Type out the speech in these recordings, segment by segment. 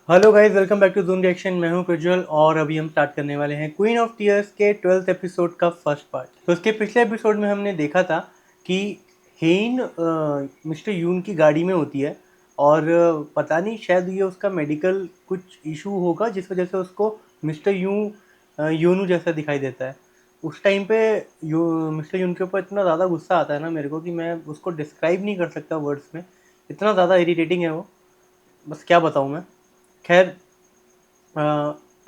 Hello guys, welcome back to zoom reaction. मैं हूं प्रज्वल और अभी हम स्टार्ट करने वाले हैं क्वीन ऑफ टीयर्स के 12th एपिसोड का फर्स्ट पार्ट। तो उसके पिछले एपिसोड में हमने देखा था कि हेन मिस्टर यून की गाड़ी में होती है और पता नहीं, शायद ये उसका मेडिकल कुछ इशू होगा जिस वजह से उसको मिस्टर यूनू जैसा दिखाई देता है। उस टाइम पे मिस्टर यून के ऊपर इतना ज़्यादा गुस्सा आता है ना मेरे को कि मैं उसको डिस्क्राइब नहीं कर सकता वर्ड्स में। इतना ज़्यादा इरिटेटिंग है वो, बस क्या बताऊँ मैं। खैर, अ,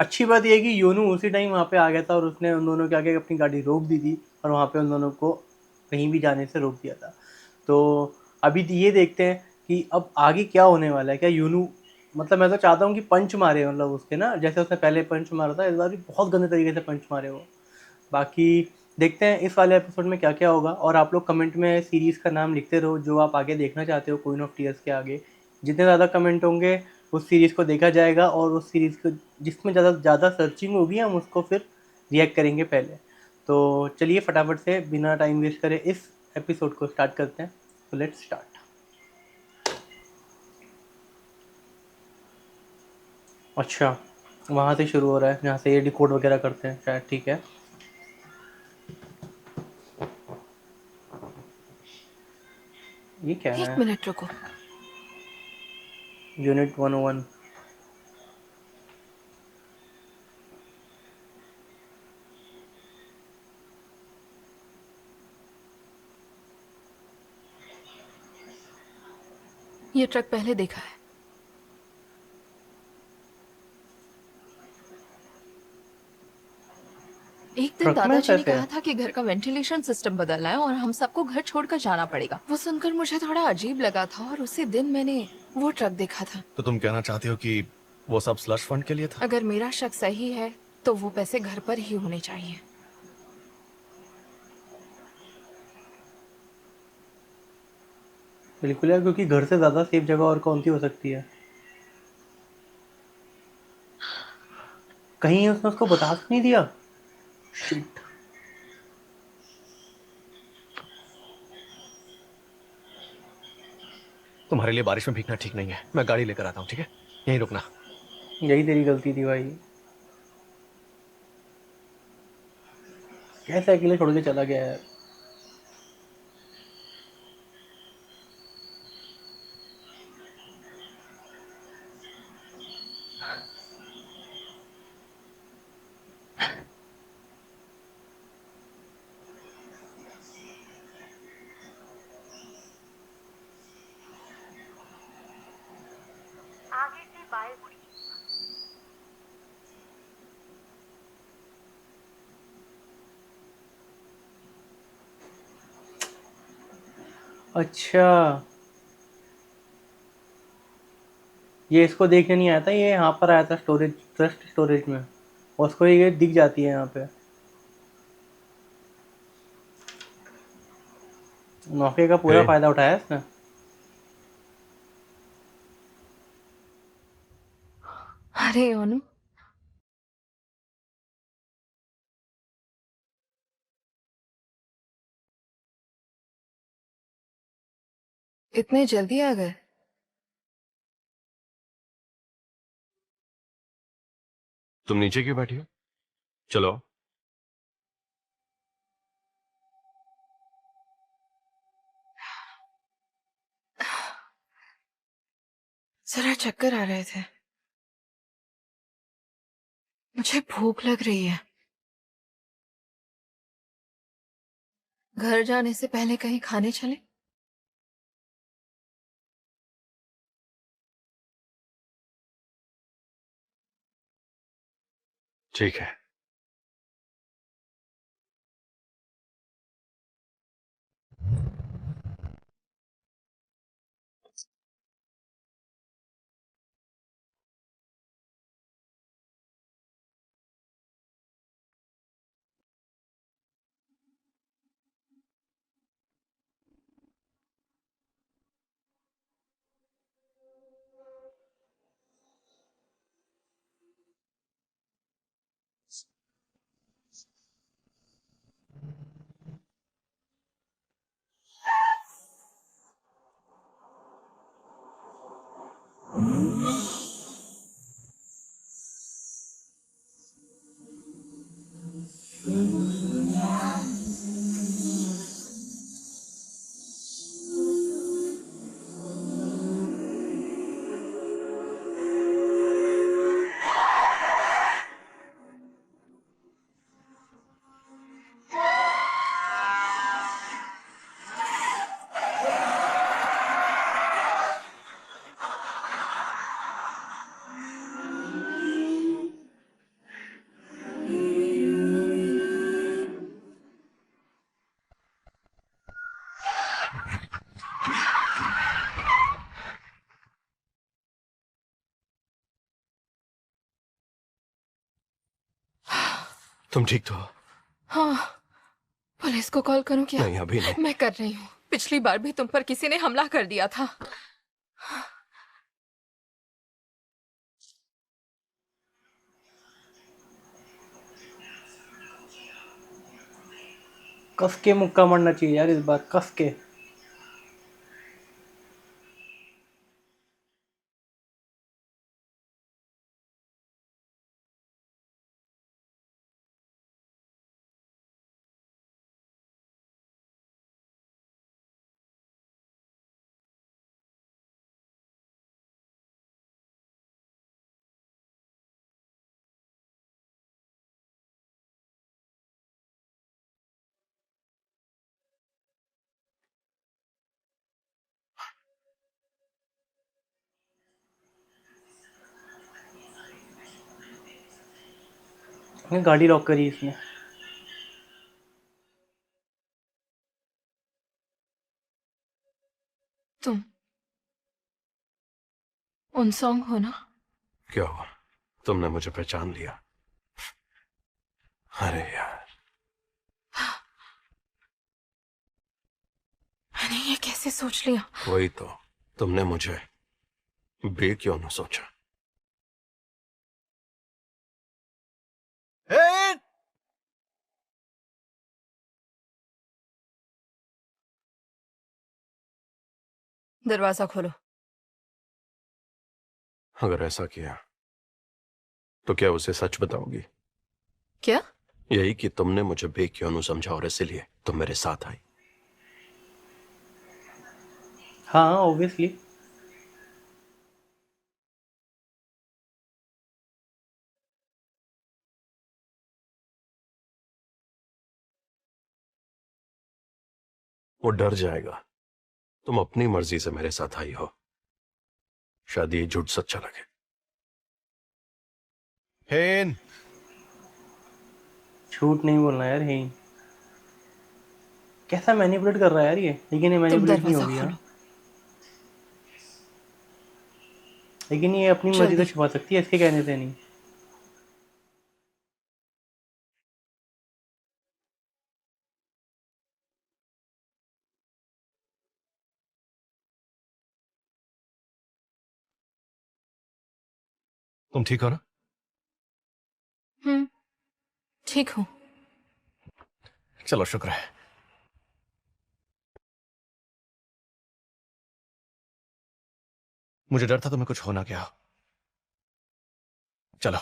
अच्छी बात यह है कि योनू उसी टाइम वहाँ पे आ गया था और उसने उन दोनों के आगे अपनी गाड़ी रोक दी थी और वहाँ पे उन दोनों को कहीं भी जाने से रोक दिया था। तो अभी ये देखते हैं कि अब आगे क्या होने वाला है। क्या योनू, मतलब मैं तो चाहता हूँ कि पंच मारे, मतलब उसके ना, जैसे उसने पहले पंच मारा था, इस बार भी बहुत गंदे तरीके से पंच मारे वो। बाकी देखते हैं इस वाले एपिसोड में क्या क्या होगा। और आप लोग कमेंट में सीरीज़ का नाम लिखते रहो जो आप आगे देखना चाहते हो क्वीन ऑफ टीयर्स के आगे। जितने ज़्यादा कमेंट होंगे उस सीरीज़ को देखा जाएगा और उस सीरीज़ को जिसमें ज़्यादा ज़्यादा सर्चिंग होगी हम उसको फिर रिएक्ट करेंगे पहले। तो चलिए फटाफट से बिना टाइम वेस्ट करे इस एपिसोड को स्टार्ट करते हैं। तो लेट्स स्टार्ट। अच्छा, वहाँ से शुरू हो रहा है जहाँ से ये डिकोड वगैरह करते हैं शायद। ठीक है, ये क्या है? एक मिनट रुको। यूनिट 101। ये ट्रक पहले देखा है। एक दिन ट्रक में दादाजी ने कैसे कहा है? था कि घर का वेंटिलेशन सिस्टम बदलना है और हम सबको घर छोड़कर जाना पड़ेगा। वो सुनकर मुझे थोड़ा अजीब लगा था और उसी दिन मैंने वो ट्रक देखा था। तो तुम कहना चाहते हो कि वो सब स्लश फंड के लिए था? अगर मेरा शक सही है तो वो पैसे घर पर ही होने चाहिए। बिल्कुल यार, क्योंकि घर से ज़्यादा सेफ जगह और कौन सी हो सकती है। कहीं उसने उसको बता तो नहीं दिया? शिट। तुम्हारे लिए बारिश में भीगना ठीक नहीं है। मैं गाड़ी लेकर आता हूँ, ठीक है? यहीं रुकना। यही तेरी गलती थी भाई, कैसे अकेले छोड़ के चला गया है। आगे से बाएं मुड़िए। अच्छा, ये इसको देखने नहीं आया था, ये यहाँ पर आया था स्टोरेज, ट्रस्ट स्टोरेज में। और उसको ये दिख जाती है यहाँ पे। मौके का पूरा हे, फायदा उठाया इसने। अरे ओनू, इतने जल्दी आ गए? तुम नीचे क्यों बैठी हो? चलो। जरा चक्कर आ रहे थे। मुझे भूख लग रही है। घर जाने से पहले कहीं खाने चले? ठीक है। तुम ठीक तो हो? हाँ, पुलिस को कॉल करूं क्या? नहीं, अभी नहीं। मैं कर रही हूँ। पिछली बार भी तुम पर किसी ने हमला कर दिया था। कस के मुक्का मारना चाहिए यार इस बार, कस के। गाड़ी लॉक करी इसने। तुम उनसोंग हो ना? क्या हुआ? तुमने मुझे पहचान लिया? अरे यार, मैंने ये कैसे सोच लिया? वही तो। तुमने मुझे बे क्यों न सोचा? दरवाजा खोलो। अगर ऐसा किया तो क्या उसे सच बताओगी? क्या? यही कि तुमने मुझे बे क्यों न समझा और इसीलिए तुम मेरे साथ आई। हाँ ऑब्वियसली। वो डर जाएगा तुम अपनी मर्जी से मेरे साथ आई हो। शायद ये झूठ सच्चा लगे। हेन, झूठ नहीं बोलना यार, है ही। कैसा मैनिपुलेट कर रहा है यार ये, लेकिन ये तुम मैनिपुलेट नहीं दरवाजा होगी खोलो हाँ। लेकिन ये अपनी मर्जी तो जल्दी। छुपा सकती है, इसके कहने से नहीं। तुम ठीक हो ना? हम्म, ठीक हूँ। चलो, शुक्र है। मुझे डर था तुम्हें कुछ होना क्या। चलो।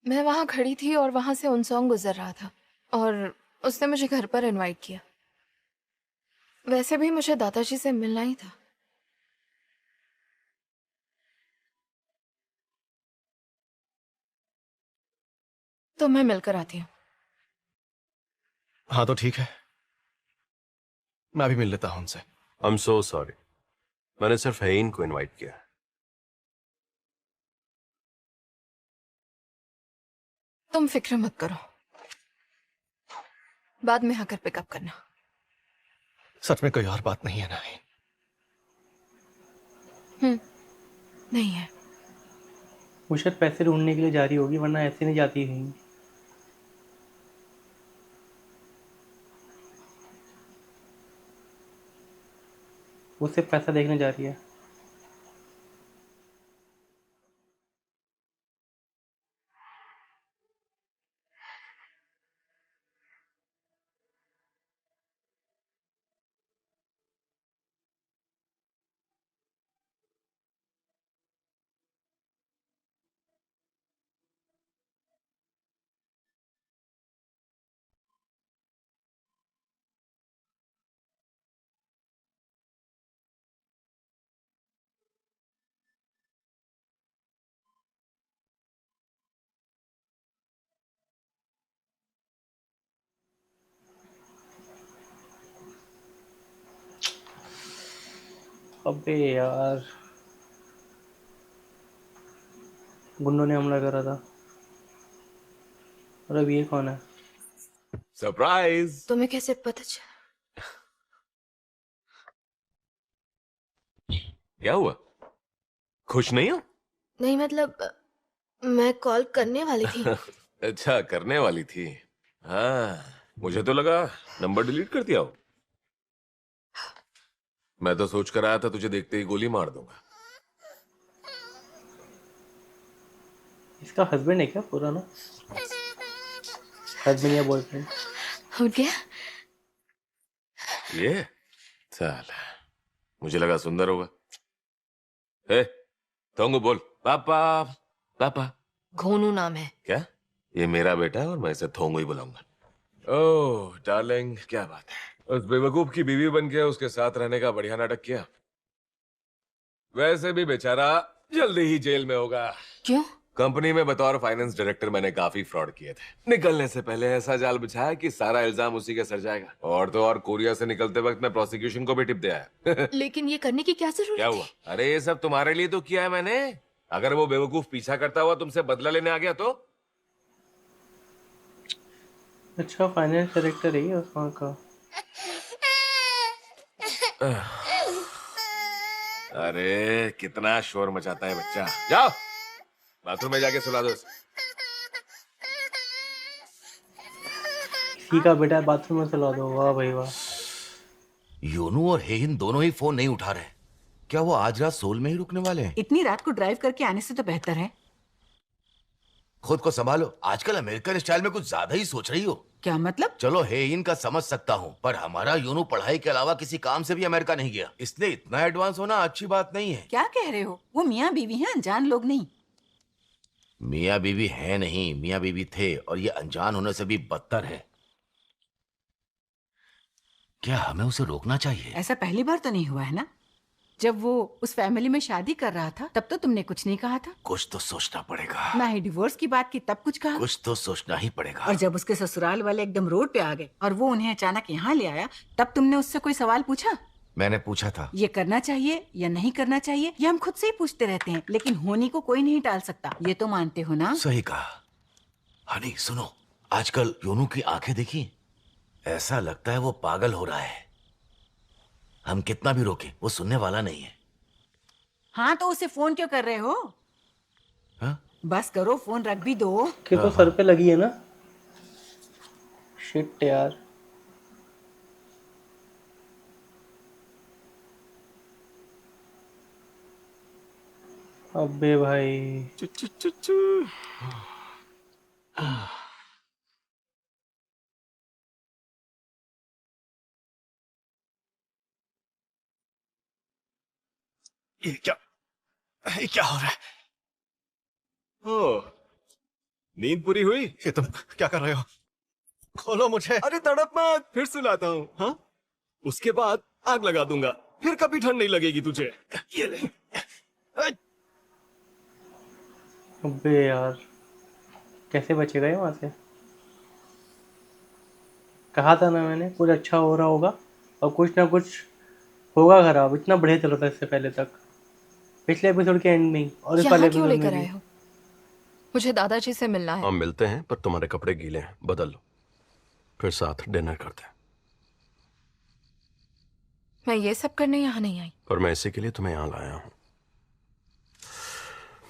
मैं वहां खड़ी थी और वहां से उनसोंग गुजर रहा था और उसने मुझे घर पर इनवाइट किया। वैसे भी मुझे दादाजी से मिलना ही था। तो मैं मिलकर आती हूँ। हाँ तो ठीक है, मैं भी मिल लेता हूं उनसे। आई एम सो सॉरी, मैंने सिर्फ हेइन को इनवाइट किया। तुम फिक्र मत करो, बाद में आकर पिकअप करना। सच में कोई और बात नहीं है ना? नहीं है। वो शायद पैसे ढूंढने के लिए जा रही होगी, वरना ऐसे नहीं जाती है। वो सिर्फ पैसा देखने जा रही है। अबे यार। गुंडों ने हमला करा था। और अब ये कौन है? सरप्राइज। तुम्हें कैसे पता चला? क्या हुआ? खुश नहीं हो? नहीं मतलब मैं कॉल करने वाली थी। अच्छा, करने वाली थी। हाँ, मुझे तो लगा नंबर डिलीट कर दिया हो। मैं तो सोच कर आया था तुझे देखते ही गोली मार दूंगा। इसका हस्बैंड है क्या पुराना? हस्बैंड या बॉयफ्रेंड? उठ गया? ये साला, मुझे लगा सुंदर होगा। ए, तोंगू बोल पापा। पापा। घोनू नाम है। क्या? ये मेरा बेटा है और मैं इसे थोंगू ही बुलाऊंगा। ओह डार्लिंग, क्या बात है। उस बेवकूफ की बीवी बन के उसके साथ रहने का बढ़िया नाटक किया। वैसे भी बेचारा जल्दी ही जेल में होगा। क्यों? कंपनी में बतौर फाइनेंस डायरेक्टर मैंने काफी फ्रॉड किए थे। निकलने से पहले ऐसा जाल बिछाया कि सारा इल्जाम उसी के सर जाएगा। और तो और कोरिया से निकलते वक्त मैं प्रोसिक्यूशन को भी टिप दे आया। लेकिन ये करने की क्या क्या जरूरत हुआ? थी? अरे ये सब तुम्हारे लिए तो किया है मैंने। अगर वो बेवकूफ पीछा करता हुआ तुमसे बदला लेने आ गया तो? अच्छा, फाइनेंस डायरेक्टर है ये उस वहाँ का। अरे कितना शोर मचाता है बच्चा। जाओ बाथरूम में जाके सुला दो उसे। किसी का बेटा बाथरूम में चला दो, वाह भाई वाह। योनू और हेहिन दोनों ही फोन नहीं उठा रहे। क्या वो आज रात सोल में ही रुकने वाले हैं? इतनी रात को ड्राइव करके आने से तो बेहतर है। खुद को संभालो, आजकल अमेरिकन स्टाइल में कुछ ज्यादा ही सोच रही हो। क्या मतलब? चलो हेहिन का समझ सकता हूँ, पर हमारा योनू पढ़ाई के अलावा किसी काम से भी अमेरिका नहीं गया, इसलिए इतना एडवांस होना अच्छी बात नहीं है। क्या कह रहे हो? वो मियाँ बीवी हैं, अनजान लोग नहीं। मियाँ बीवी है नहीं, मियाँ बीवी थे, और ये अनजान होने से भी बदतर है। क्या हमें उसे रोकना चाहिए? ऐसा पहली बार तो नहीं हुआ है ना? जब वो उस फैमिली में शादी कर रहा था तब तो तुमने कुछ नहीं कहा था। कुछ तो सोचना पड़ेगा। ना ही डिवोर्स की बात की तब कुछ कहा। कुछ तो सोचना ही पड़ेगा। और जब उसके ससुराल वाले एकदम रोड पे आ गए और वो उन्हें अचानक यहाँ ले आया, तब तुमने उससे कोई सवाल पूछा? मैंने पूछा था। ये करना चाहिए या नहीं करना चाहिए, ये हम खुद से ही पूछते रहते हैं, लेकिन होनी को कोई नहीं टाल सकता, ये तो मानते हो ना? सही कहा। हनी सुनो, आजकल योनू की आंखें देखी, ऐसा लगता है वो पागल हो रहा है। हम कितना भी रोके वो सुनने वाला नहीं है। हाँ तो उसे फोन क्यों कर रहे हो? हाँ? बस करो, फोन रख भी दो। कि तो सर पे लगी है ना। शिट यार। अबे भाई। ये क्या हो रहा है? ओह, नींद पूरी हुई? ये तुम क्या कर रहे हो? खोलो मुझे। अरे तड़प मत, फिर सुलाता हूँ। हाँ, उसके बाद आग लगा दूंगा, फिर कभी ठंड नहीं लगेगी तुझे। ये ले। अबे यार, कैसे बचेगा ये वहां से? कहा था ना मैंने, कुछ अच्छा हो रहा होगा और कुछ ना कुछ होगा खराब। इतना बढ़िया चल रहा था इससे पहले तक, पिछले एपिसोड के एंड में ही और इस वाले यहाँ क्यों एपिसोड में लेकर भी। आए हो? मुझे दादाजी से मिलना है। हम मिलते हैं, पर तुम्हारे कपड़े गीले हैं, बदल लो, फिर साथ डिनर करते हैं। मैं ये सब करने यहाँ नहीं आई। पर मैं इसी के लिए तुम्हें यहाँ लाया हूँ।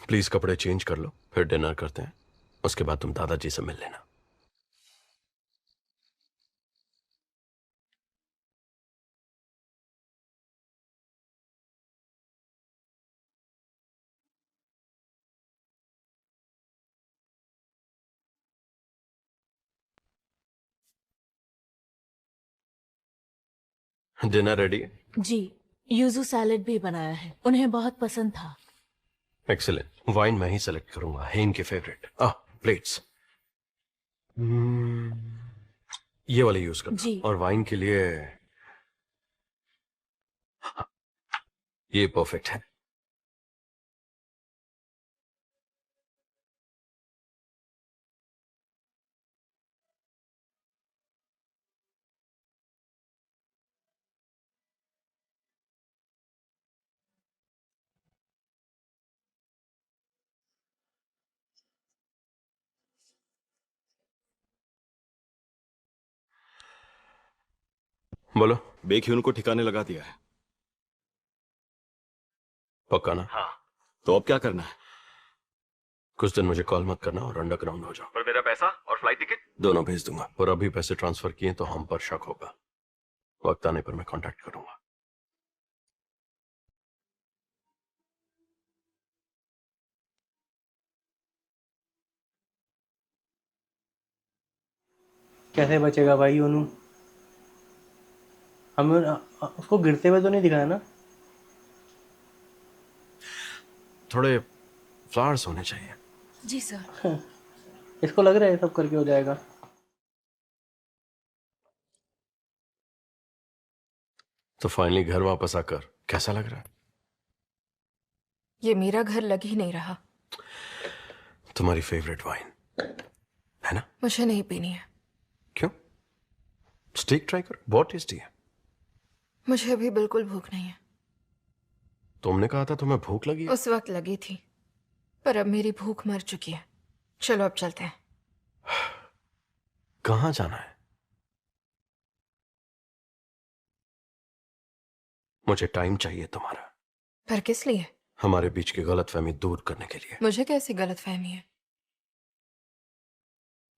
प्लीज कपड़े चेंज कर लो, फिर डिनर करते हैं, उसके बाद तुम दादाजी से मिल लेना। डिनर रेडी है? जी, यूजू सैलेड भी बनाया है, उन्हें बहुत पसंद था। एक्सीलेंट। वाइन मैं ही सेलेक्ट करूंगा, है इनके फेवरेट। प्लेट्स ये वाले यूज करना। जी। और वाइन के लिए ये परफेक्ट है। बोलो। बेख्यून को ठिकाने लगा दिया है। पक्का ना? हाँ। तो अब क्या करना है? कुछ दिन मुझे कॉल मत करना और अंडरग्राउंड हो जाओ। पर मेरा पैसा और फ्लाइट टिकट? दोनों भेज दूंगा, और अभी पैसे ट्रांसफर किए तो हम पर शक होगा। वक्त आने पर मैं कांटेक्ट करूंगा। कैसे बचेगा भाई ओनू? हमें उसको गिरते हुए तो नहीं दिखाया ना? थोड़े फ्लावर्स होने चाहिए। जी सर। इसको लग रहा है सब करके हो जाएगा। तो फाइनली घर वापस आकर कैसा लग रहा है? ये मेरा घर लग ही नहीं रहा। तुम्हारी फेवरेट वाइन है ना? मुझे नहीं पीनी है। क्यों? स्टेक ट्राई करो, बहुत टेस्टी है। मुझे अभी बिल्कुल भूख नहीं है। तुमने कहा था तुम्हें भूख लगी है। उस वक्त लगी थी, पर अब मेरी भूख मर चुकी है। चलो अब चलते हैं। कहाँ जाना है? मुझे टाइम चाहिए तुम्हारा। पर किस लिए? हमारे बीच की गलतफहमी दूर करने के लिए। मुझे कैसी गलतफहमी है?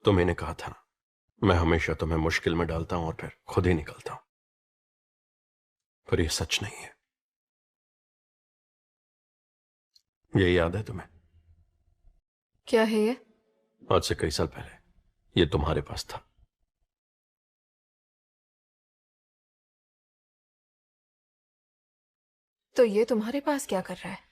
तुमने कहा था ना, मैं हमेशा तुम्हें मुश्किल में डालता हूं और फिर खुद ही निकलता हूं। पर यह सच नहीं है। ये याद है तुम्हें? क्या है ये? आज से कई साल पहले ये तुम्हारे पास था। तो ये तुम्हारे पास क्या कर रहा है?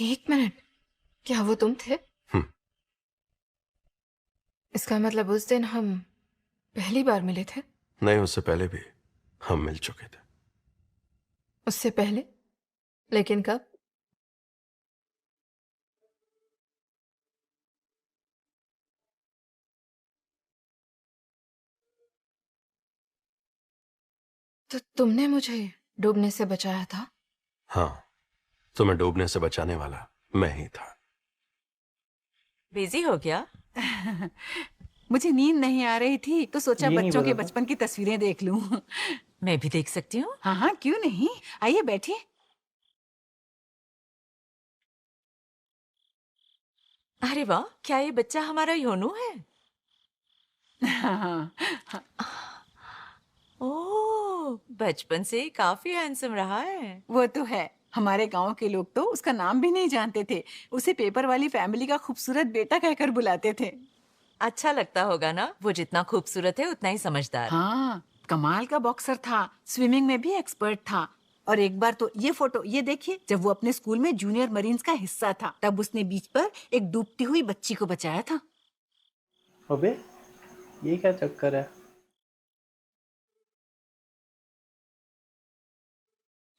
एक मिनट, क्या वो तुम थे? इसका मतलब उस दिन हम पहली बार मिले थे? नहीं, उससे पहले भी हम मिल चुके थे। उससे पहले? लेकिन कब? तो तुमने मुझे डूबने से बचाया था? हाँ, तुम्हें डूबने से बचाने वाला मैं ही था। बिजी हो गया? मुझे नींद नहीं आ रही थी तो सोचा ये नहीं बच्चों के पता था। बचपन की तस्वीरें देख लूं। मैं भी देख सकती हूँ? हाँ हाँ, क्यों नहीं, आइए बैठिए। अरे वाह, क्या ये बच्चा हमारा योनू है? हाँ, ओह, बचपन से ही काफी हैंडसम रहा है। वो तो है। हमारे गांव के लोग तो उसका नाम भी नहीं जानते थे। उसे पेपर वाली फैमिली का खूबसूरत बेटा कहकर बुलाते थे। अच्छा लगता होगा ना? वो जितना खूबसूरत है उतना ही समझदार। हाँ, कमाल का बॉक्सर था, स्विमिंग में भी एक्सपर्ट था। और एक बार तो ये फोटो ये देखिए, जब वो अपने स्कूल में जूनियर मरीन्स का हिस्सा था, तब उसने बीच पर एक डूबती हुई बच्ची को बचाया था। अबे ये क्या चक्कर है?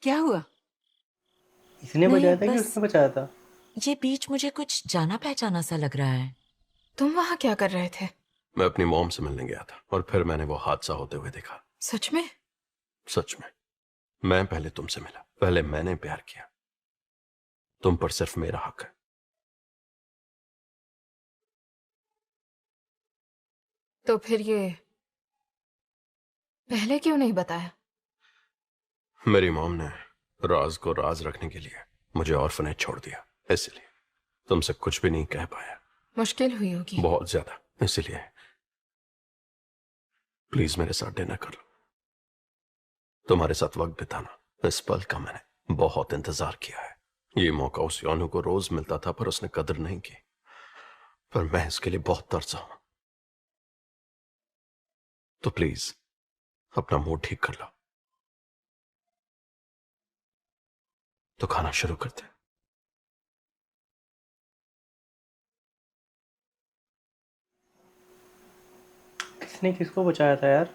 क्या हुआ? इसने नहीं, बचाया था कि बस- उसने बचाया था? ये बीच मुझे कुछ जाना पहचाना सा लग रहा है। तुम वहां क्या कर रहे थे? मैं अपनी मॉम से मिलने गया था और फिर मैंने वो हादसा होते हुए देखा। सच में? सच में। मैं पहले तुमसे मिला, पहले मैंने प्यार किया। तुम पर सिर्फ मेरा हक है। तो फिर ये पहले क्यों नहीं बताया? मेरी मॉम ने राज को राज रखने के लिए मुझे ऑर्फनेज छोड़ दिया, इसलिए तुमसे कुछ भी नहीं कह पाया। मुश्किल हुई होगी। बहुत ज्यादा, इसलिए प्लीज मेरे साथ डिनर कर लो। तुम्हारे साथ वक्त बिताना, इस पल का मैंने बहुत इंतजार किया है। ये मौका उस योनू को रोज मिलता था पर उसने कदर नहीं की, पर मैं इसके लिए बहुत तरसा हूं। तो प्लीज अपना मूड ठीक कर लो, तो खाना शुरू करते हैं। इसने किसको बचाया था यार?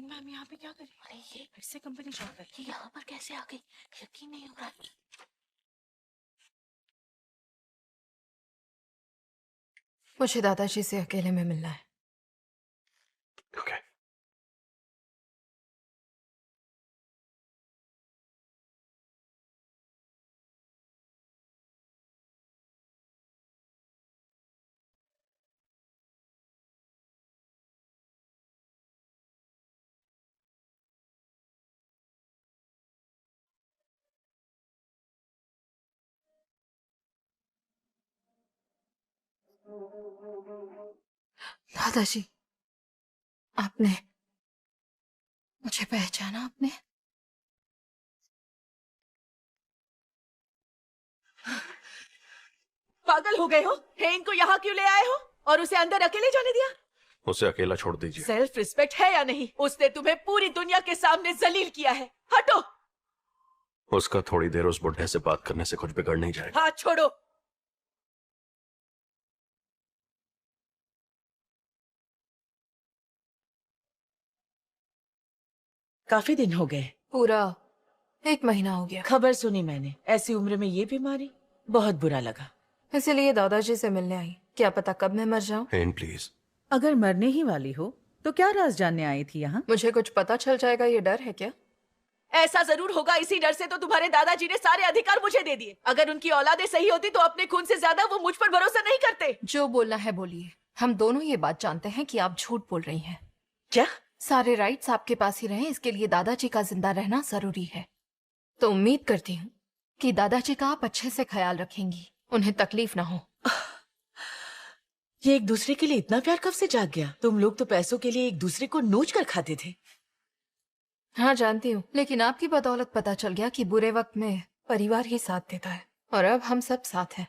मैम यहाँ पे क्या कर रही है? अरे ये फिर से कंपनी जॉब है, ये यहाँ पर कैसे आ गई? यकीन नहीं हो रहा है। मुझे दादाजी से अकेले में मिलना है। ओके। दादाजी, आपने मुझे पहचाना? आपने? पागल हो गए हो? हेन को यहाँ क्यों ले आए हो और उसे अंदर अकेले जाने दिया? उसे अकेला छोड़ दीजिए। सेल्फ रिस्पेक्ट है या नहीं? उसने तुम्हें पूरी दुनिया के सामने जलील किया है। हटो। उसका थोड़ी देर उस बुढ़े से बात करने से कुछ बिगड़ नहीं जाएगा। हाथ छोड़ो। काफी दिन हो गए। पूरा 1 महीना हो गया। खबर सुनी मैंने, ऐसी उम्र में ये बीमारी, बहुत बुरा लगा। इसीलिए दादाजी से मिलने आई। क्या पता कब मैं मर जाऊं। हेन प्लीज। अगर मरने ही वाली हो तो क्या राज जानने आई थी यहाँ? मुझे कुछ पता चल जाएगा, ये डर है क्या? ऐसा जरूर होगा। इसी डर से तो तुम्हारे दादाजी ने सारे अधिकार मुझे दे दिए। अगर उनकी औलादे सही होती तो अपने खून से ज्यादा वो मुझ पर भरोसा नहीं करते। जो बोलना है बोलिए। हम दोनों ये बात जानते हैं कि आप झूठ बोल रही हैं। क्या? सारे राइट्स आपके पास ही रहें, इसके लिए दादाजी का जिंदा रहना जरूरी है। तो उम्मीद करती हूँ कि दादाजी का आप अच्छे से ख्याल रखेंगी, उन्हें तकलीफ ना हो। ये एक दूसरे के लिए इतना प्यार कब से जाग गया? तुम लोग तो पैसों के लिए एक दूसरे को नोच कर खाते थे। हाँ जानती हूँ, लेकिन आपकी बदौलत पता चल गया कि बुरे वक्त में परिवार ही साथ देता है, और अब हम सब साथ हैं।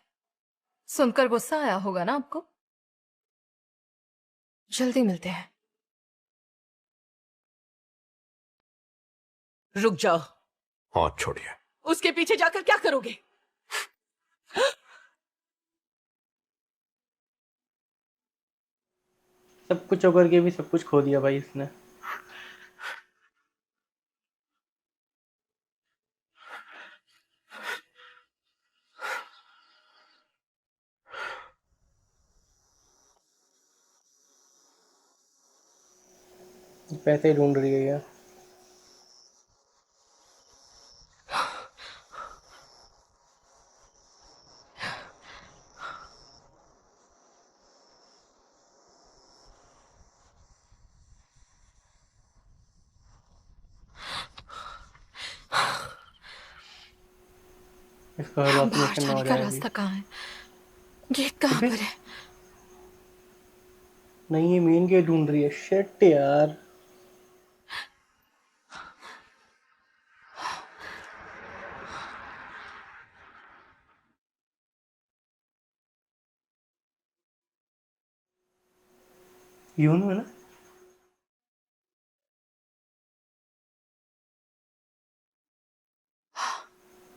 सुनकर गुस्सा आया होगा ना आपको? जल्दी मिलते हैं। रुक जाओ। हाथ छोड़िए। उसके पीछे जाकर क्या करोगे? सब कुछ होकर के भी सब कुछ खो दिया भाई इसने। पैसे ही ढूंढ रही है यार। इसका बाहर hallucination ना हो जाने का जाए रास्ता अभी। कहाँ है? गेट कहाँ अबे, पर है? नहीं ये मेन गेट ढूंढ रही है। शिट यार। यूनू है ना?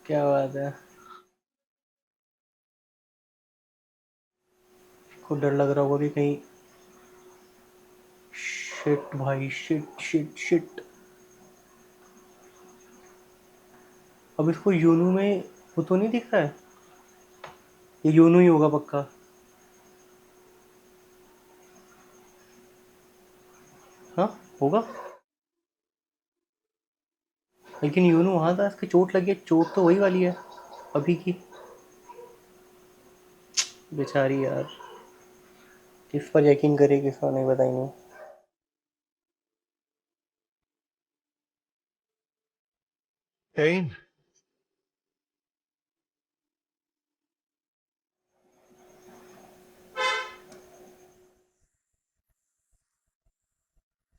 क्या बात है। को डर लग रहा होगा कि कहीं। शिट भाई, शिट शिट शिट। अब इसको यूनू में वो तो नहीं दिख रहा है। ये यूनू ही होगा पक्का। हाँ होगा। लेकिन यूनू वहां था, इसकी चोट लगी है। चोट तो वही वाली है अभी की। बेचारी यार, किस पर यकीन करे किस पर नहीं, बताई नहीं। हेन।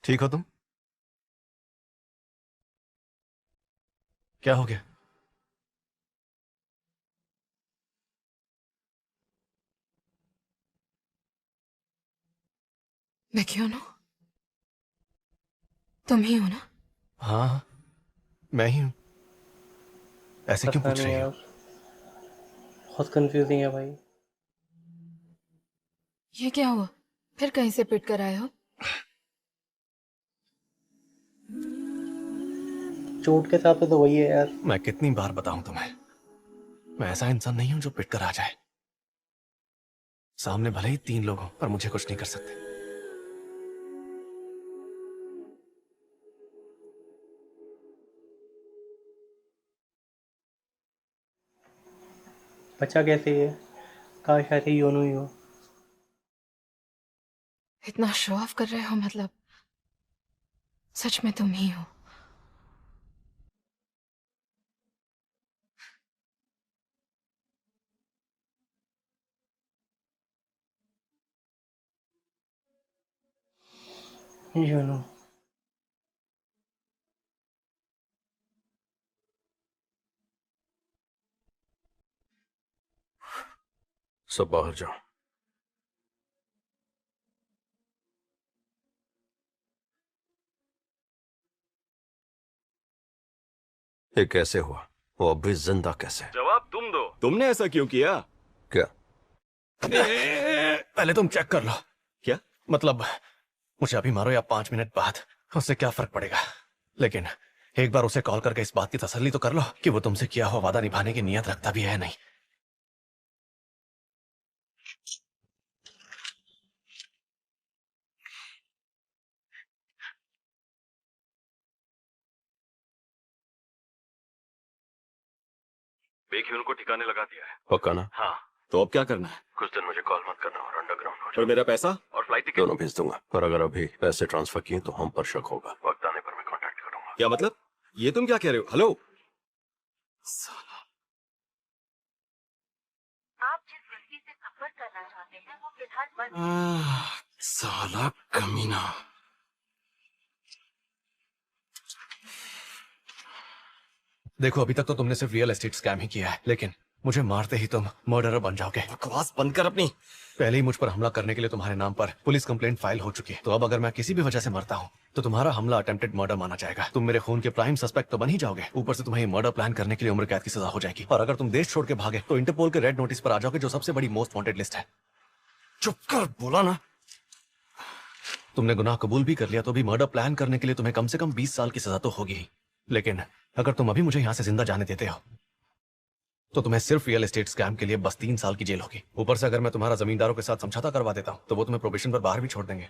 ठीक हो तुम? क्या हो गया? मैं क्यों ना? तुम ही हो ना? हाँ, मैं ही हूं। ऐसे क्यों पता पूछ नहीं रही हो? यार, बहुत कंफ्यूजिंग है भाई। ये क्या हुआ? फिर कहीं से पिट कर आए हो? चोट के साथ तो वही है यार। मैं कितनी बार बताऊं तुम्हें, मैं ऐसा इंसान नहीं हूं जो पिट कर आ जाए। सामने भले ही 3 लोग हों पर मुझे कुछ नहीं कर सकते। बच्चा कैसे है? काश ऐसे योनू ही हो। इतना शो ऑफ कर रहे हो, मतलब सच में तुम ही हो। योनू। सब बाहर जाओ। ये कैसे हुआ? वो अभी जिंदा कैसे? जवाब तुम दो। तुमने ऐसा क्यों किया? क्या? पहले तुम चेक कर लो। क्या मतलब मुझे अभी मारो या 5 मिनट बाद, उससे क्या फर्क पड़ेगा? लेकिन एक बार उसे कॉल करके इस बात की तसल्ली तो कर लो कि वो तुमसे किया हुआ वादा निभाने की नीयत रखता भी है नहीं। देखिए उनको ठिकाने लगा दिया है। पक्का ना? हाँ। तो अब क्या करना है? कुछ दिन मुझे कॉल मत करना और अंडरग्राउंड हो और मेरा पैसा? और फ्लाइट टिकट दोनों भेज दूंगा। और अगर अभी पैसे ट्रांसफर किए तो हम पर शक होगा। वक्त आने पर मैं कांटेक्ट करूंगा। क्या मतलब? ये तुम क्या कह रहे हो? हेलो, साला। आप जिस व्यक्ति से संपर्क करना चाहते हैं वो फिलहाल बंद। साला कमीना। देखो अभी तक तो तुमने सिर्फ रियल एस्टेट स्कैम ही किया है, लेकिन मुझे मारते ही तुम मर्डरर बन जाओगे। बकवास बंद कर अपनी। पहले ही मुझ पर हमला करने के लिए तुम्हारे नाम पर पुलिस कंप्लेंट फाइल हो चुकी है, तो अब अगर मैं किसी भी वजह से मरता हूँ तो तुम्हारा हमला अटेम्प्टेड मर्डर माना जाएगा। तुम मेरे खून के प्राइम सस्पेक्ट तो बन ही जाओगे, ऊपर से तुम्हें मर्डर प्लान करने के लिए उम्र कैद की सजा हो जाएगी। और अगर तुम देश छोड़ के भागे तो इंटरपोल के रेड नोटिस पर आ जाओगे, जो सबसे बड़ी मोस्ट वांटेड लिस्ट है। चुप कर, बोला ना। तुमने गुनाह कबूल भी कर लिया तो भी मर्डर प्लान करने के लिए तुम्हें कम से कम 20 साल की सजा तो होगी ही। लेकिन अगर तुम अभी मुझे यहाँ से जिंदा जाने देते हो तो तुम्हें सिर्फ रियल एस्टेट स्कैम के लिए बस 3 साल की जेल होगी। ऊपर से अगर मैं तुम्हारा जमींदारों के साथ समझौता करवा देता हूँ तो वो तुम्हें प्रोबेशन पर बाहर भी छोड़ देंगे।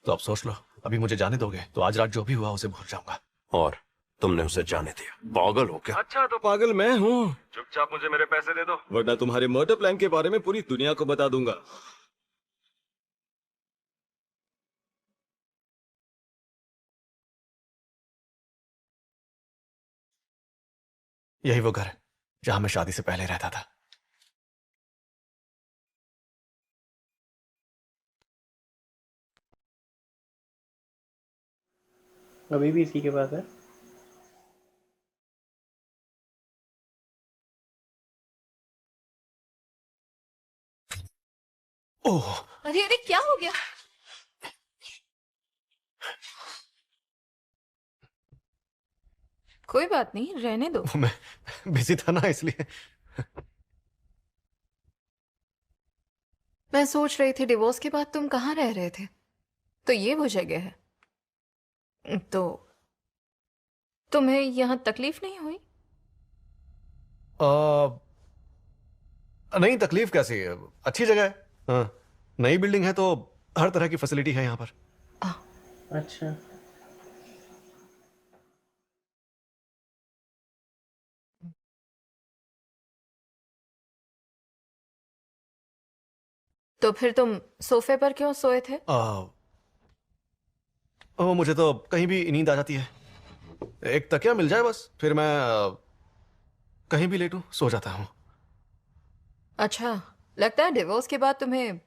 तो अब सोच लो, अभी मुझे जाने दोगे तो आज रात जो भी हुआ उसे भूल जाऊंगा। और तुमने उसे जाने दिया? पागल हो क्या? अच्छा तो पागल मैं हूँ। चुपचाप मुझे मेरे पैसे दे दो, वरना तुम्हारे मर्डर प्लान के बारे में पूरी दुनिया को बता दूंगा। यही वो घर है जहां मैं शादी से पहले रहता था। अभी भी इसी के पास है। ओह, अरे अरे, क्या हो गया? कोई बात नहीं, रहने दो। मैं बिजी था ना इसलिए। मैं सोच रही थी डिवोर्स के बाद तुम कहाँ रह रहे थे, तो ये वो जगह है। तो तुम्हें यहाँ तकलीफ नहीं हुई? नहीं, तकलीफ कैसी है, अच्छी जगह है। हाँ, नई बिल्डिंग है तो हर तरह की फैसिलिटी है यहाँ पर। अच्छा। तो फिर तुम सोफे पर क्यों सोए थे? ओ, मुझे तो कहीं भी नींद आ जाती है। एक तकिया मिल जाए बस, फिर मैं कहीं भी लेटूं, सो जाता हूँ। अच्छा, लगता है डिवोर्स के बाद तुम्हें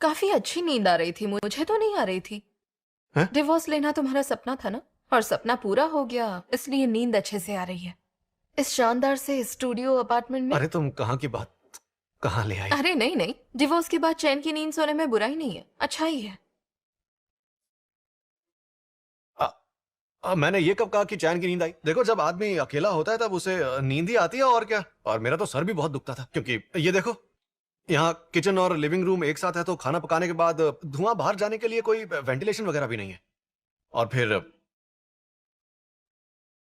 काफी अच्छी नींद आ रही थी। मुझे तो नहीं आ रही थी। हैं? डिवोर्स लेना तुम्हारा सपना था ना, और सपना पूरा हो गया, इसलिए नींद अच्छे से आ रही है इस शानदार से स्टूडियो अपार्टमेंट में। अरे तुम कहाँ की बात कहाँ ले आई? अरे नहीं नहीं, डिवोर्स के बाद चैन की नींद सोने में बुराई नहीं है, अच्छा ही है। मैंने ये कब कहा कि चैन की नींद आई? देखो, जब आदमी अकेला होता है तब उसे नींद ही आती है, और क्या। और मेरा तो सर भी बहुत दुखता था, क्योंकि ये देखो, यहाँ किचन और लिविंग रूम एक साथ है, तो खाना पकाने के बाद धुआं बाहर जाने के लिए कोई वेंटिलेशन वगैरह भी नहीं है। और फिर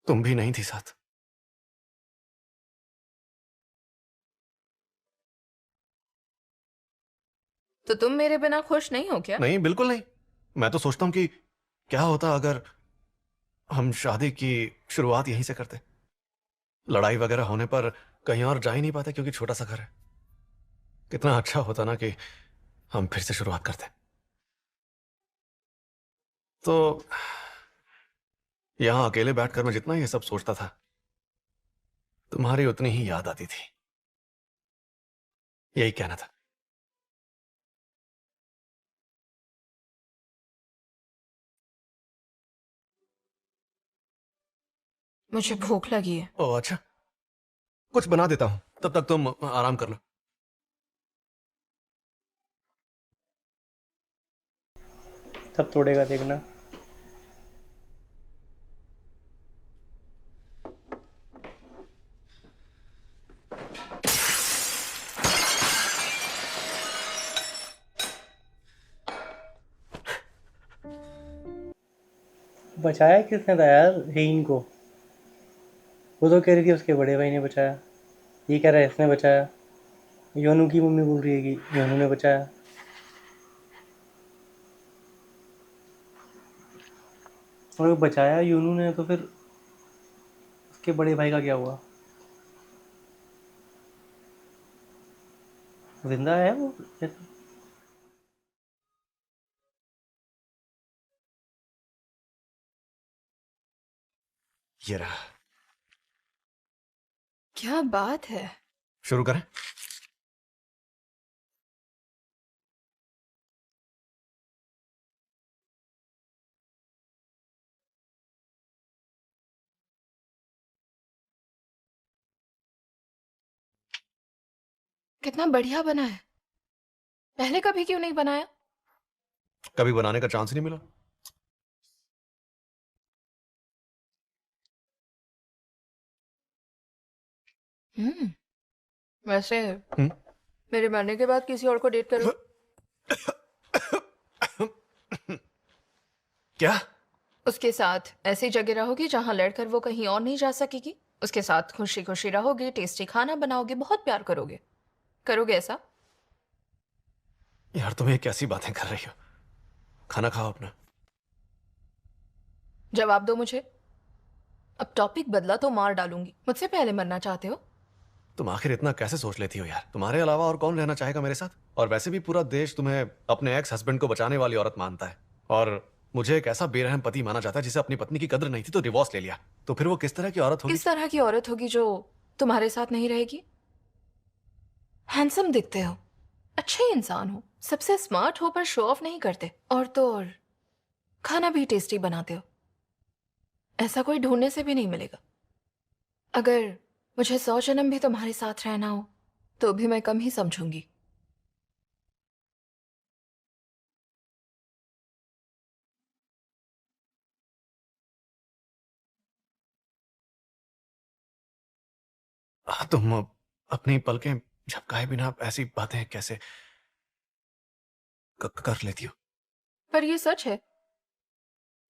तुम भी नहीं थी साथ। तो तुम मेरे बिना खुश नहीं हो क्या? नहीं, बिल्कुल नहीं। मैं तो सोचता हूँ कि क्या होता अगर हम शादी की शुरुआत यहीं से करते। लड़ाई वगैरह होने पर कहीं और जा ही नहीं पाते क्योंकि छोटा सा घर है। कितना अच्छा होता ना कि हम फिर से शुरुआत करते। तो यहां अकेले बैठकर मैं जितना ये सब सोचता था, तुम्हारी उतनी ही याद आती थी। यही कहना था। मुझे भूख लगी है। ओह अच्छा, कुछ बना देता हूं, तब तक तुम आराम कर लो। तब तोड़ेगा देखना। बचाया किसने था यार हेइन को? वो तो कह रही थी उसके बड़े भाई ने बचाया, ये कह रहा है इसने बचाया। योनू की मम्मी बोल रही है कि योनू ने बचाया। और अगर बचाया योनू ने तो फिर उसके बड़े भाई का क्या हुआ? जिंदा है वो? ये रहा। क्या बात है? शुरू करें? कितना बढ़िया बना है। पहले कभी क्यों नहीं बनाया? कभी बनाने का चांस नहीं मिला। वैसे हम्म? मेरे मरने के बाद किसी और को डेट करो। क्या? उसके साथ ऐसी जगह रहोगी जहां लड़कर वो कहीं और नहीं जा सकेगी। उसके साथ खुशी खुशी रहोगे, टेस्टी खाना बनाओगे, बहुत प्यार करोगे। करोगे ऐसा? यार तुम ये कैसी बातें कर रही हो? खाना खाओ अपना। जवाब दो मुझे। अब टॉपिक बदला तो मार डालूंगी। मुझसे पहले मरना चाहते हो? तुम आखिर इतना कैसे सोच लेती हो यार? तुम्हारे अलावा और कौन रहना चाहेगा मेरे साथ? और वैसे भी पूरा देश तुम्हें अपने एक्स हस्बैंड को बचाने वाली औरत मानता है, और मुझे एक ऐसा बेरहम पति माना जाता है जिसे अपनी पत्नी की कद्र नहीं थी तो डिवोर्स ले लिया। तो फिर वो किस तरह की औरत होगी? किस तरह की औरत होगी जो तुम्हारे साथ नहीं रहेगी? हैंडसम दिखते हो, अच्छे इंसान हो, सबसे स्मार्ट हो, पर शो ऑफ नहीं करते। और तो और खाना भी टेस्टी बनाते हो। ऐसा कोई ढूंढने से भी नहीं मिलेगा। अगर मुझे 100 जन्म भी तुम्हारे साथ रहना हो तो भी मैं कम ही समझूंगी। तुम अपनी पलकें झपकाए बिना ऐसी बातें कैसे कर लेती हो? पर ये सच है,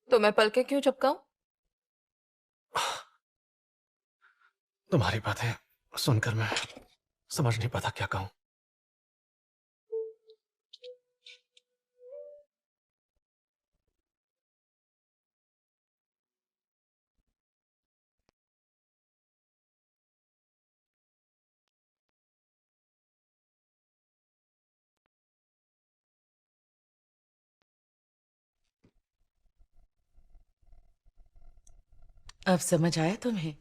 तो मैं पलके क्यों झपकाऊं? तुम्हारी बातें सुनकर मैं समझ नहीं पाता क्या कहूं। अब समझ आया तुम्हें?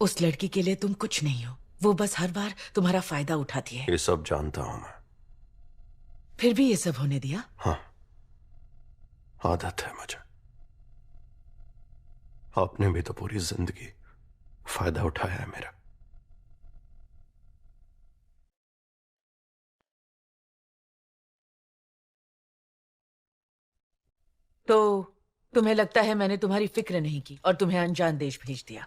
उस लड़की के लिए तुम कुछ नहीं हो। वो बस हर बार तुम्हारा फायदा उठाती है। ये सब जानता हूं मैं। फिर भी ये सब होने दिया? हाँ, आदत है मुझे। आपने भी तो पूरी जिंदगी फायदा उठाया है मेरा। तो तुम्हें लगता है मैंने तुम्हारी फिक्र नहीं की और तुम्हें अनजान देश भेज दिया?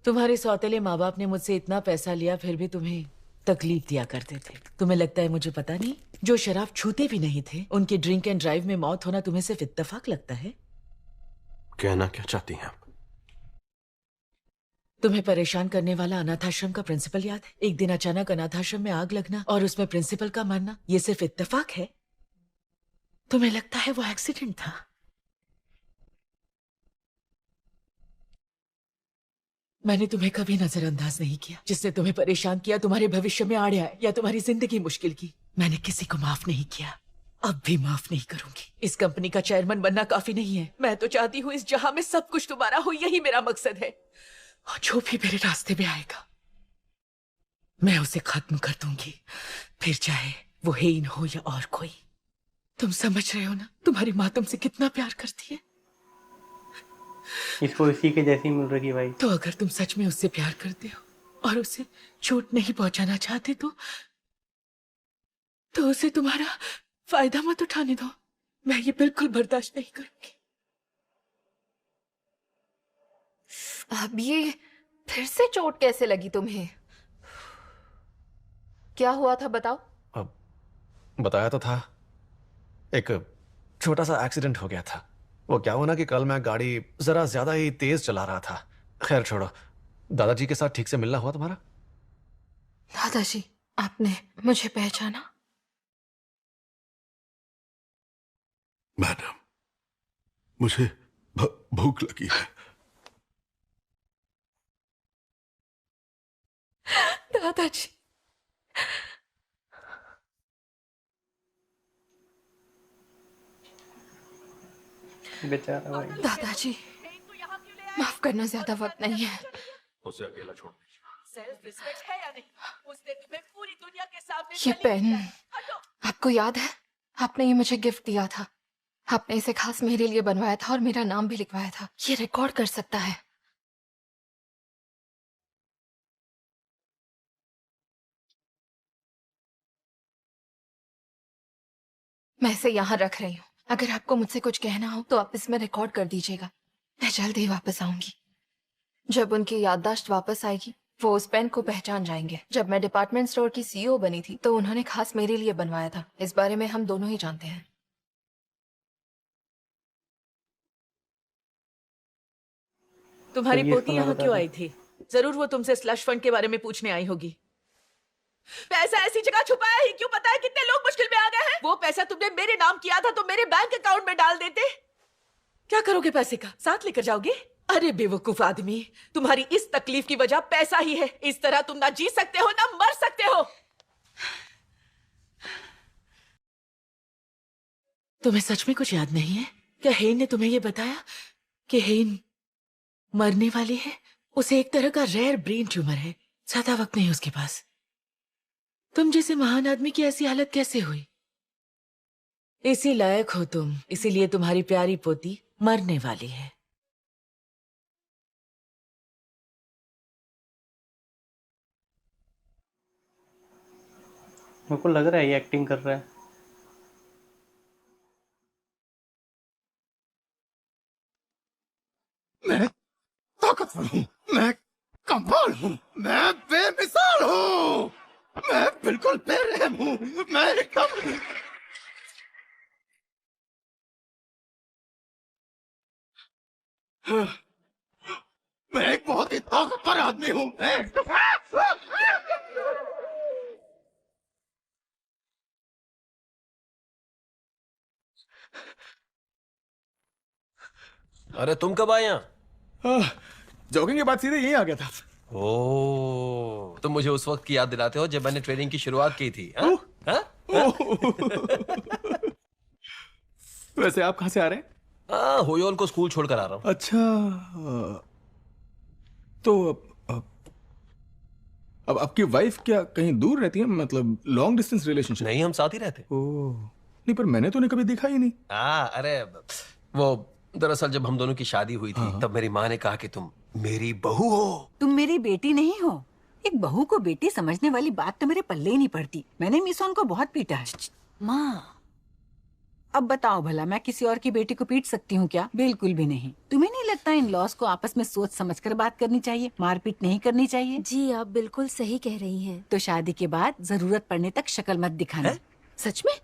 तुम्हारे सौतेले माँ बाप ने मुझसे इतना पैसा लिया फिर भी तुम्हें तकलीफ दिया करते थे। तुम्हें लगता है मुझे पता नहीं? जो शराब छूते भी नहीं थे, उनके ड्रिंक एंड ड्राइव में मौत होना तुम्हें सिर्फ इत्तेफाक लगता है? कहना क्या चाहती हैं आप? तुम्हें परेशान करने वाला अनाथाश्रम का प्रिंसिपल याद है? एक दिन अचानक अनाथाश्रम में आग लगना और उसमें प्रिंसिपल का मरना, ये सिर्फ इत्तेफाक है? तुम्हें लगता है वो एक्सीडेंट था? मैंने तुम्हें कभी नजरअंदाज नहीं किया। जिसने तुम्हें परेशान किया, तुम्हारे भविष्य में आड़े आए या तुम्हारी जिंदगी मुश्किल की, मैंने किसी को माफ नहीं किया, अब भी माफ नहीं करूंगी। इस कंपनी का चेयरमैन बनना काफी नहीं है। मैं तो चाहती हूँ इस जहां में सब कुछ तुम्हारा हो, यही मेरा मकसद है। और जो भी मेरे रास्ते में आएगा, मैं उसे खत्म कर दूंगी, फिर चाहे वो हेन हो या और कोई। तुम समझ रहे हो ना, तुम्हारी माँ तुमसे कितना प्यार करती है। इसको इसी के जैसी मिल रही भाई। तो अगर तुम सच में उससे प्यार करते हो और उसे चोट नहीं पहुंचाना चाहते तो उसे तुम्हारा फायदा मत उठाने दो। मैं ये बिल्कुल बर्दाश्त नहीं करूंगी। अब ये फिर से चोट कैसे लगी तुम्हें? क्या हुआ था बताओ। अब बताया तो था, एक छोटा सा एक्सीडेंट हो गया था। वो क्या हुआ ना कि कल मैं गाड़ी जरा ज्यादा ही तेज चला रहा था। खैर छोड़ो, दादाजी के साथ ठीक से मिलना हुआ तुम्हारा? दादाजी, आपने मुझे पहचाना? मैडम, मुझे भूख लगी है। दादाजी, बेचारा भाई। दादाजी, माफ करना, ज्यादा वक्त नहीं है। उसे अकेला छोड़ दीजिए। सेल्फ रिस्पेक्ट है या नहीं? उसने तुम्हें पूरी दुनिया के सामने ये जलील पेन किया है। हटो। आपको याद है? आपने ये मुझे गिफ्ट दिया था। आपने इसे खास मेरे लिए बनवाया था और मेरा नाम भी लिखवाया था। ये रिकॉर्ड कर सकता है। मैं इसे यहाँ रख रही हूँ। अगर आपको मुझसे कुछ कहना हो तो आप इसमें रिकॉर्ड कर दीजिएगा। मैं जल्द ही वापस आऊंगी। जब उनकी याददाश्त वापस आएगी, वो उस पेन को पहचान जाएंगे। जब मैं डिपार्टमेंट स्टोर की सीईओ बनी थी तो उन्होंने खास मेरे लिए बनवाया था। इस बारे में हम दोनों ही जानते हैं। तुम्हारी चलिए, पोती इसको मैं यहाँ बता क्यों दूं। आई थी? जरूर वो तुमसे स्लश फंड के बारे में पूछने आई होगी। पैसा ऐसी जगह छुपाया ही क्यों? पता है कितने लोग मुश्किल में आ गए हैं? वो पैसा तुमने मेरे नाम किया था तो मेरे बैंक अकाउंट में डाल देते। क्या करोगे पैसे का? साथ लेकर जाओगे? अरे बेवकूफ आदमी, तुम्हारी इस तकलीफ की वजह पैसा ही है। इस तरह तुम ना जी सकते हो ना मर सकते हो। तुम्हें सच में कुछ याद नहीं है? क्या हेन ने तुम्हें यह बताया कि हेन मरने वाली है? उसे एक तरह का रेयर ब्रेन ट्यूमर है। ज्यादा वक्त नहीं उसके पास। तुम जैसे महान आदमी की ऐसी हालत कैसे हुई? इसी लायक हो तुम, इसीलिए तुम्हारी प्यारी पोती मरने वाली है। मेरे को लग रहा है ये एक्टिंग कर रहा है। मैं ताकतवर हूँ, मैं कमाल हूँ, मैं बेमिसाल हूँ, मैं बिल्कुल बेरहम हूँ, मैं एकदम मैं एक बहुत ही ताकतवर आदमी हूँ। अरे तुम कब आए यहाँ? जॉगिंग के बाद सीधे यहीं आ गया था। ओ, तुम मुझे उस वक्त की याद दिलाते हो जब मैंने ट्रेनिंग की शुरुआत की थी। हाँ? हाँ? वैसे आप कहाँ से आ रहे हैं? हाँ, होयोल को स्कूल छोड़कर आ रहा हूँ। अच्छा, तो अब आपकी वाइफ क्या कहीं दूर रहती है? मतलब लॉन्ग डिस्टेंस रिलेशनशिप? नहीं, हम साथ ही रहते। ओह, नहीं, पर मैंने तो उन्हें कभी देखा ही नहीं। अरे वो दरअसल जब हम दोनों की शादी हुई थी तब मेरी माँ ने कहा कि तुम मेरी बहू हो। तुम मेरी बेटी नहीं हो। एक बहू को बेटी समझने वाली बात तो मेरे पल्ले ही नहीं पड़ती। मैंने मिसोन को बहुत पीटा है। माँ, अब बताओ भला, मैं किसी और की बेटी को पीट सकती हूँ क्या? बिल्कुल भी नहीं। तुम्हें नहीं लगता इन लॉस को आपस में सोच समझकर बात करनी चाहिए, मारपीट नहीं करनी चाहिए? जी आप बिल्कुल सही कह रही हैं। तो शादी के बाद जरूरत पड़ने तक शक्ल मत दिखाना। सच में?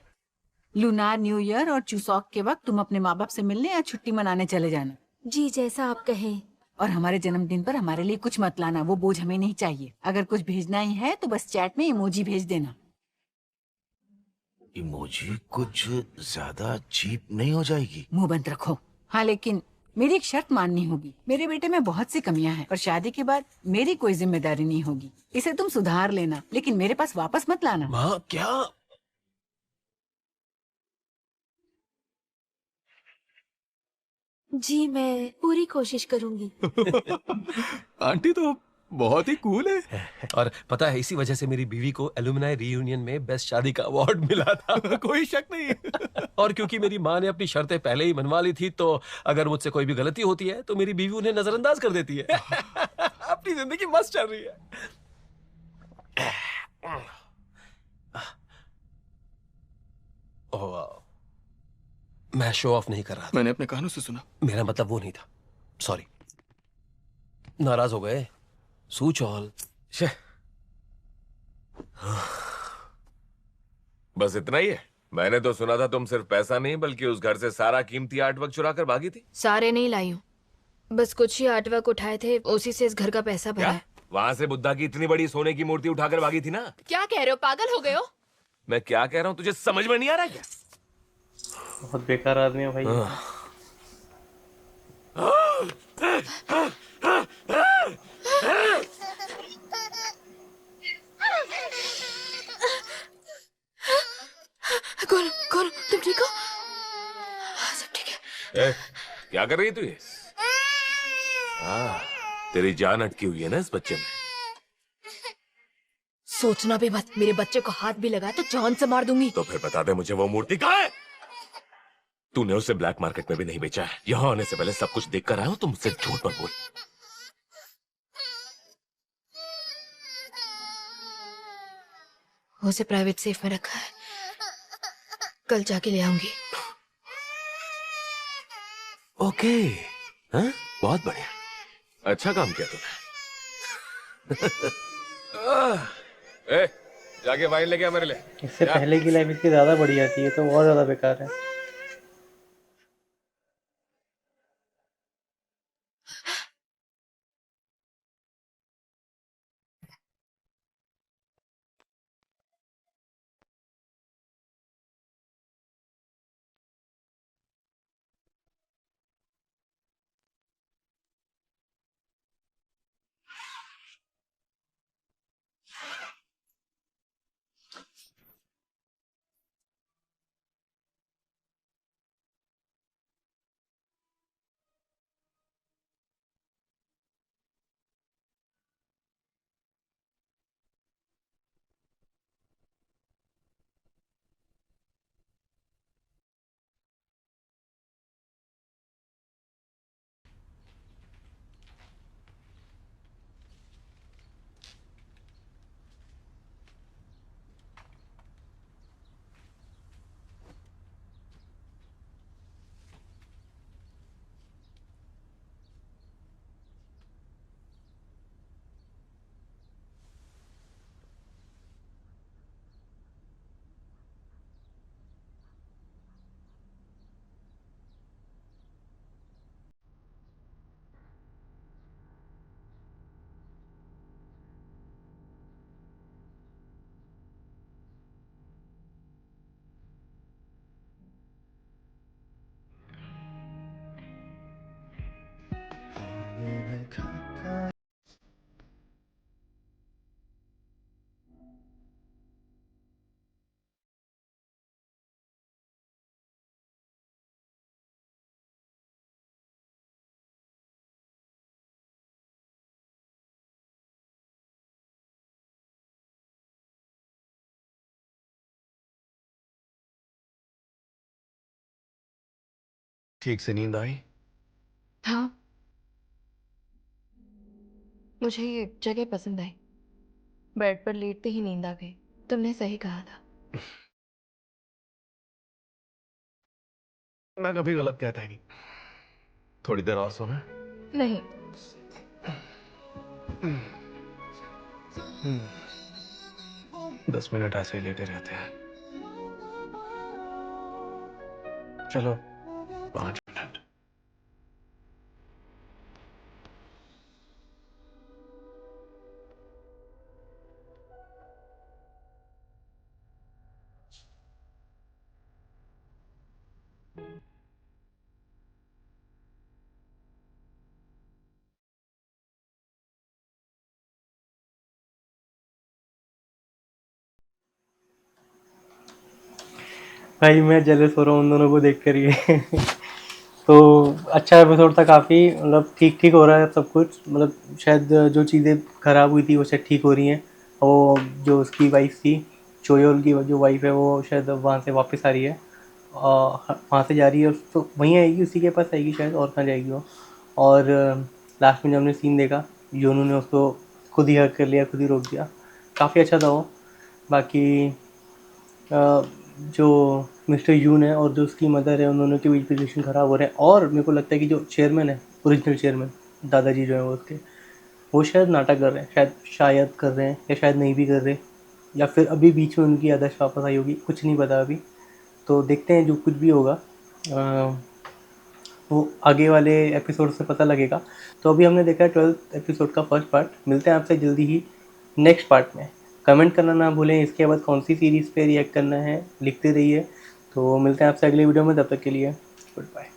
लूनार न्यू ईयर और चुसौक के वक्त तुम अपने माँ बाप से मिलने या छुट्टी मनाने चले जाना। जी जैसा आप कहें। और हमारे जन्मदिन पर हमारे लिए कुछ मत लाना, वो बोझ हमें नहीं चाहिए। अगर कुछ भेजना ही है तो बस चैट में इमोजी भेज देना। इमोजी कुछ ज्यादा चीप नहीं हो जाएगी? मुंह बंद रखो। हाँ, लेकिन मेरी एक शर्त माननी होगी। मेरे बेटे में बहुत सी कमियां हैं और शादी के बाद मेरी कोई जिम्मेदारी नहीं होगी। इसे तुम सुधार लेना, लेकिन मेरे पास वापस मत लाना। माँ क्या? जी मैं पूरी कोशिश करूंगी। आंटी तो बहुत ही कूल है। और पता है, इसी वजह से मेरी बीवी को एलुमनाई रीयूनियन में बेस्ट शादी का अवार्ड मिला था। कोई शक नहीं। और क्योंकि मेरी माँ ने अपनी शर्तें पहले ही मनवा ली थी, तो अगर मुझसे कोई भी गलती होती है तो मेरी बीवी उन्हें नजरअंदाज कर देती है। अपनी जिंदगी मस्त चल रही है। ओह, मैं शो ऑफ नहीं कर रहा था। मैंने अपने कानों से सुना। मेरा मतलब वो नहीं था। सॉरी। नाराज हो गए? सूच ऑल। बस इतना ही है? मैंने तो सुना था तुम सिर्फ पैसा नहीं बल्कि उस घर से सारा कीमती आर्टवर्क चुरा कर भागी थी। सारे नहीं लाई हूँ, बस कुछ ही आर्टवर्क उठाए थे, उसी से इस घर का पैसा भरा क्या? है। वहां से बुद्धा की इतनी बड़ी सोने की मूर्ति उठाकर भागी थी ना? क्या कह रहे हो, पागल हो गए हो? मैं क्या कह रहा हूँ तुझे समझ में नहीं आ रहा क्या? बहुत बेकार आदमी है भाई। कौन कौन, तुम ठीक हो? सब ठीक है। ए, क्या कर रही है तू ये? तेरी जान अटकी हुई है ना इस बच्चे में। सोचना भी मत, मेरे बच्चे को हाथ भी लगा तो जान से मार दूंगी। तो फिर बता दे मुझे वो मूर्ति कहाँ है? तूने उसे ब्लैक मार्केट में भी नहीं बेचा है। यहाँ आने से पहले सब कुछ देख कर आया हूं, तुम मुझसे झूठ मत बोल। उसे प्राइवेट सेफ में रखा है, कल जाके ले आऊंगी। ओके, हाँ? बहुत बढ़िया, अच्छा काम किया तूने। ए, जाके वाइन लेके आ मेरे लिए। इससे पहले की लाइफ इसकी ज्यादा बढ़िया थी, ये तो बहुत ज्यादा बेकार है। ठीक से नींद आई? हाँ, मुझे ये जगह पसंद आई। बेड पर लेटते ही नींद आ गई। तुमने सही कहा था। मैं कभी गलत कहता ही नहीं। थोड़ी देर और सोना? नहीं, 10 मिनट ऐसे ही लेटे रहते हैं। चलो 5 मिनट। भाई मैं जेलस हो रहा हूँ उन दोनों को देख कर ही। तो अच्छा एपिसोड था काफ़ी, मतलब ठीक ठीक हो रहा है सब कुछ, मतलब शायद जो चीज़ें खराब हुई थी वो शायद ठीक हो रही हैं। वो जो उसकी वाइफ थी, चोयोल की जो वाइफ है, वो शायद वहाँ से वापस आ रही है, वहाँ से जा रही है, तो वहीं आएगी, उसी के पास आएगी शायद, और कहाँ जाएगी वो। और लास्ट में जब हमने सीन देखा, योनू ने उसको खुद ही हक कर लिया, खुद ही रोक दिया, काफ़ी अच्छा था वो। बाकी जो मिस्टर यून है और जो उसकी मदर है, उन दोनों के बीच रिलेशन ख़राब हो रहे हैं, और मेरे को लगता है कि जो चेयरमैन है, ओरिजिनल चेयरमैन दादाजी जो है वो उसके, वो शायद नाटक कर रहे हैं, शायद कर रहे हैं, या शायद नहीं भी कर रहे, या फिर अभी बीच में उनकी आदत वापस आई होगी, कुछ नहीं पता अभी। तो देखते हैं, जो कुछ भी होगा वो आगे वाले एपिसोड से पता लगेगा। तो अभी हमने देखा है 12th एपिसोड का फर्स्ट पार्ट। मिलते हैं आपसे जल्दी ही नेक्स्ट पार्ट में। कमेंट करना ना भूलें, इसके बाद कौन सी सीरीज़ पे रिएक्ट करना है लिखते रहिए। तो मिलते हैं आपसे अगले वीडियो में, तब तक के लिए गुड बाय।